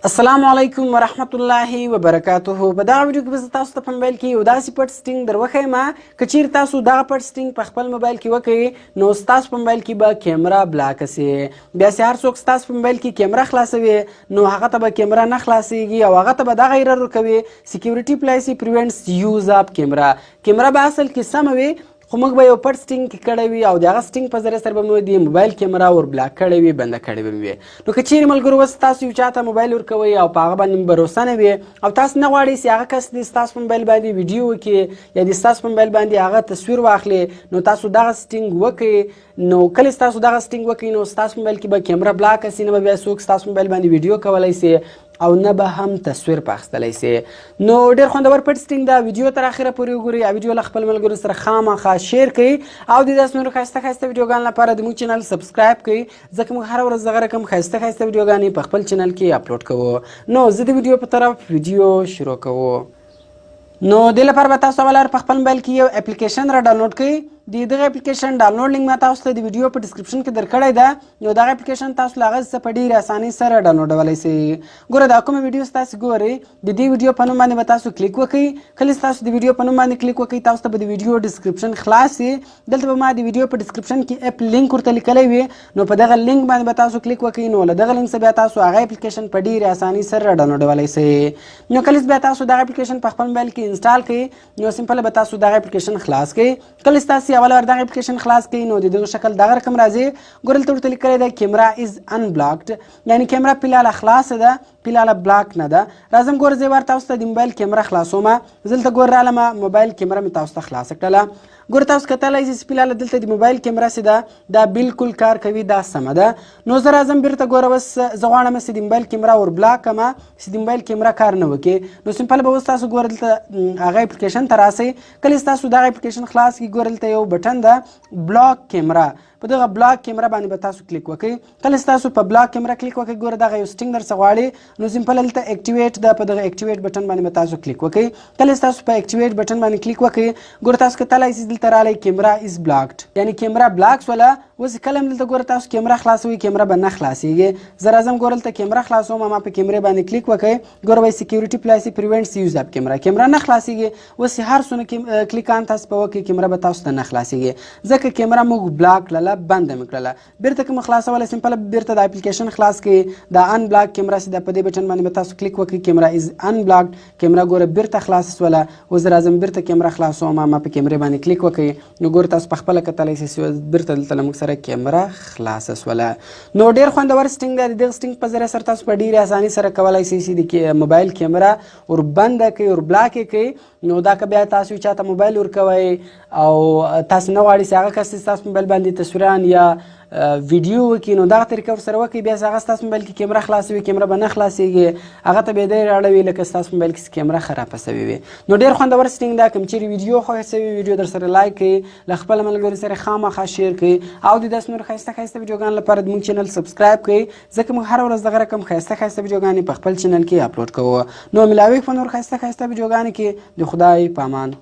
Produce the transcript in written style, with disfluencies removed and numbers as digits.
السلام علیکم ورحمت الله وبرکاته. په دغه ویډیو کې به زه تاسو ته په موبایل کې یو داسې پټ سټینګ در وښیم که چیرې تاسو دغه پټ سټینګ په خپل موبایل کې وکړئ نو ستاسو په موبایل کې به کیمره بلاکه سي. بیا چې هر څوک ستاسو په موبایل کې کیمره خلاصوي نو هغه ته به کیمره نه خلاصیږي او هغه ته به دغه ایرر ورکوي سکیورټي پالیسي پریونټس یوز اپ کیمره. کیمره به اصل کې سمه وي خو موږ به یو پټ سټینګ کړی وي او د هغه سټینګ په ذریعه سره به مو د موبایل کیمره ور بلاک کړې وي بنده کړې به وي. نو که چیرې ملګرو اوس تاسو یو چاته موبایل ورکوئ او په هغه باندې بروسه نه وي او تاسو نه غواړئ چې هغه کس د ستاسو په موبایل باندې ویډیو وکړي یا د ستاسو په موبایل باندې هغه تصویر واخلي نو تاسو دغه سټینګ وکړئ. نو کله چې تاسو دغه سټینګ وکړئ نو ستاسو موبایل کې به کیمره بلاک سي نه به بیا څوک ستاسو موبایل باندې ویډیو کولی سي او نه به هم تصویر په اخیستلی سي. نو ډېر خوندور پټ سټینګ دا ویډیو تر اخره پورې وګورئ او ویډیو له خپل ملګرو سره خامخا شیر کړئ او د داسې نورو ښایسته ښایسته ویډیوګانو لپاره د موږ چینل سبسکرایب کړئ ځکه موږ هره ورځ دغه رقم ښایسته ښایسته ویډیوګانې په خپل چینل کې اپلوډ کوو. نو زه د ویډیو په طرف ویډیو شروع کوو. نو دې لپاره به تاسو اول په خپل موبایل کې یو اپلیکیشن را ډاونلوډ کړئ. د دغه اپلیکیشن ډاونلوډ لینک ما تاسو ته د ویډیو په ډسکرپشن کې درکړی ده. نو دغه اپلیکیشن تاسو له هغه څخه په ډېرې اسانۍ سره ډاونلوډولی سئ. ګوره دا کومه ویډیو تاسو ګورئ د دې ویډیو په نوم باندې به تاسو کلیک وکړئ. کله چې تاسو د ویډیو په نوم باندې کلیک وکړئ تاسو ته به د ویډیو ډسکرپشن خلاص وي. دلته به ما د ویډیو په ډسکرپشن کې اپ لینک ورته لیکلی وي نو په دغه لینک باندې به تاسو کلیک وکړئ نو له دغه لینک څخه بیا تاسو هغه اپلیکیشن په ډېرې اسانۍ سره ډاونلوډولی سئ. نو کله چې بیا تاسو دغه اپلیکیشن په خپل موبایل کې انسټال کړئ نو سمپل به تاسو دغه اپلیکیشن خلاص کړئ. کله چې تاسو اول ور دغه اپلیکیشن خلاص کړئ نو د دغه شکل دغه رقم راځي. ګورل ته ورته لیکلی ده کیمرا از انبلاکډ یعنی کیمرا فلحاله خلاصه ده فلحاله بلاک نه ده. راځم ګوره زه ور تاسو ته د موبایل کیمره خلاصوم. زه دلته ګوره رالمه موبایل کیمره مې تاسو ته خلاصه کړله. ګوره تاسو کتلی چې فلحاله دلته د موبایل کیمره چې ده دا بالکل کار کوي دا سمه ده. نو زه راځم بیرته ګوره اوس زه غواړم چې د موبایل کیمره ور بلاک کړمه چې د موبایل کیمره کار نه وکړي. نو سمپل به اوس تاسو ګوره دلته هغه اپلیکیشن ته راسئ. کله چې تاسو دغه اپلیکیشن خلاص کړئ ګوره دلته یو بټن ده بلاک کیمره. په دغه بلاک کیمره باندې به تاسو کلیک وکړئ. کله چې تاسو په بلاک کیمره کلیک وکړئ ګوره دغه یو سټینګ درڅخه غواړي نو سمپل هلته اکټیویټ ده په دغه اکټیویټ بټن باندې به تاسو کلیک وکړئ. کله چې تاسو په اکټیویټ بټن باندې کلیک وکړئ ګوره تاسو کتلی چې دلته رالی کیمرا از بلاکډ یعنی کیمرا بلاک سوله. اوس کله هم دلته ګوره تاسو کیمره خلاصوئ کیمره به نه خلاصیږي. زه راځم ګوره دلته کیمره خلاصوم ما په کیمرې باندې کلیک وکړئ ګوره وایي سکیورټي پالیسي پریونټس یوز اپ کیمره. کیمره نه خلاصیږي. اوس هر څونه کلیکان تاسو په وکړئ کیمره به تاسو ته نه خلاصیږي ځکه کیمره موږ بلاک کړله بنده مې کړله. بیرته که مو خلاصولی سمپل بیرته د اپلیکیشن خلاص کړئ. دا ان بلاک کیمره چې ده په دې بټن باندې به تاسو کلیک وکړئ کیمره از ان بلاکډ کیمره ګوره بیرته خلاصه سوله. اوس زه راځم بیرته کیمره خلاصوم ما په کیمرې باندې کلیک وکړئ نو ګوره تاسو پخپله کتلی چې بیرته دلته له موږ سره کیمره خلاصه سوله. نو ډېر خوندور سټینګ دی. د دغه سټینګ په ذریعه سره تاسو په ډېرې اسانۍ سره کولی شئ چې د موبایل کیمره ور بنده کړئ ور بلاک یې کړئ. نو دا که بیا تاسو یو چاته موبایل ورکوئ او تاسو نه غواړئ چې هغه کس چې ستاسو موبایل باندې تصویران یا ویډیو وکړي نو دغه طریقه ورسره وکړئ. بیا چې هغه ستاسو موبایل کې کیمره خلاصوي کیمره به نه خلاصیږي هغه ته به یې دی راړوي لکه ستاسو موبایل کې کیمره خرابه سوې وي. نو ډېر خوندور سټینګ ده. کوم چیرې ویډیو خوښه سوي ویډیو در سره لایک کړئ له خپل ملګرو سره خامخا شیر کړئ او د داسې نورو ښایسته ښایسته ویډیوګانو لپاره د موږ چینل سبسکرایب کړئ ځکه موږ هره ورځ دغه رقم ښایسته ښایسته ویډیوګانې په خپل چینل کې اپلوډ کوو. نو ملاوي په نور ښایسته ښایسته ویډیوګانو کې د خدای په امان.